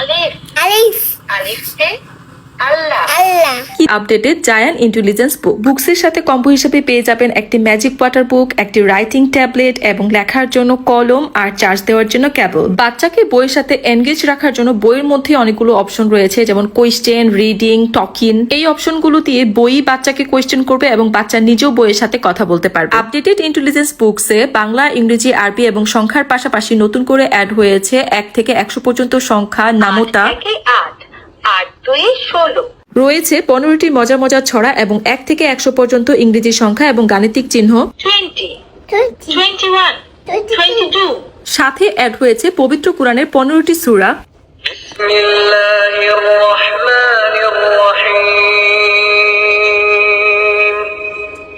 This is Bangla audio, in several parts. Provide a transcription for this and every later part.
আলিফ। আলিফ। আলিফ से আল্লাহ। আল্লাহ। আপডেটেড জায়ান্ট ইন্টেলিজেন্স বুক বুকসের সাথে কম্বো হিসেবে পেয়ে যাবেন একটি ম্যাজিক ওয়াটার বুক, একটি রাইটিং ট্যাবলেট এবং লেখার জন্য কলম আর চার্জ দেওয়ার জন্য কেবল। বাচ্চাকে বইয়ের সাথে এনগেজ রাখার জন্য বইয়ের মধ্যে অনেকগুলো অপশন রয়েছে, যেমন কোয়েশ্চেন, রিডিং, টকিং। এই অপশনগুলো দিয়ে বই বাচ্চাকে কোয়েশ্চেন করবে এবং বাচ্চা নিজেও বইয়ের সাথে কথা বলতে পারবে। আপডেটেড ইন্টেলিজেন্স বুকসে বাংলা, ইংরেজি, আরবি এবং সংখ্যার পাশাপাশি নতুন করে অ্যাড হয়েছে 1 থেকে 100 পর্যন্ত সংখ্যা, নামতা। 8 থেকে 8, 8 2 16। রয়েছে 15টি মজার মজার ছড়া এবং 1 থেকে 100 পর্যন্ত ইংরেজি সংখ্যা এবং গাণিতিক চিহ্ন। 20, 20, 21, 22। সাথে অ্যাড হয়েছে পবিত্র কোরআনের 15টি সূরা। বিসমিল্লাহির রহমানির রহিম।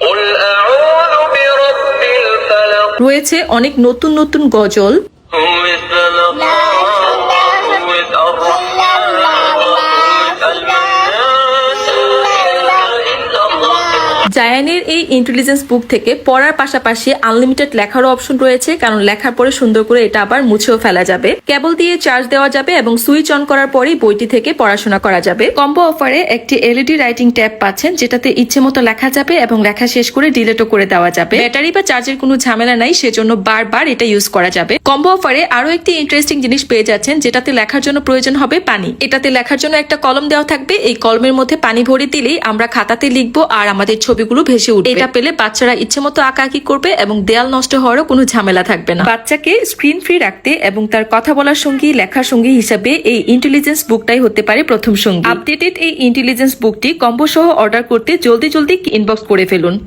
কুল আউযু বিরাব্বিল ফালাক। রয়েছে অনেক নতুন নতুন ghazal. Who is the who is Ar Rahman জায়ানের এই ইন্টেলিজেন্স বুক থেকে পড়ার পাশাপাশি আনলিমিটেড লেখারও অপশন রয়েছে, কারণ লেখার পরে সুন্দর করে এটা আবার মুছেও ফেলা যাবে। কেবল দিয়ে চার্জ দেওয়া যাবে এবং সুইচ অন করার পরেই বইটি থেকে পড়াশোনা করা যাবে। কম্বো অফারে একটি এলইডি রাইটিং ট্যাব পাচ্ছেন, যেটাতে ইচ্ছে মতো লেখা যাবে এবং লেখা শেষ করে ডিলিটও করে দেওয়া যাবে। ব্যাটারি বা চার্জের কোনো ঝামেলা নাই, সেজন্য বারবার এটা ইউজ করা যাবে। কম্বো অফারে আরো একটি ইন্টারেস্টিং জিনিস পেয়ে যাচ্ছেন, যেটাতে লেখার জন্য প্রয়োজন হবে পানি। এটাতে লেখার জন্য একটা কলম দেওয়া থাকবে, এই কলমের মধ্যে পানি ভরে দিলেই আমরা খাতাতে লিখবো আর আমাদের ছবিগুলো ভেসে উঠবে। এটা পেলে বাচ্চারা ইচ্ছে মতো আঁকাআঁকি করবে এবং দেয়াল নষ্ট হওয়ারও কোনো ঝামেলা থাকবে না। বাচ্চাকে স্ক্রিন ফ্রি রাখতে এবং তার কথা বলার সঙ্গী, লেখার সঙ্গী হিসাবে এই ইন্টেলিজেন্স বুকটাই হতে পারে প্রথম সঙ্গী। আপডেটেড এই ইন্টেলিজেন্স বুকটি কম্বো সহ অর্ডার করতে জলদি ইনবক্স করে ফেলুন।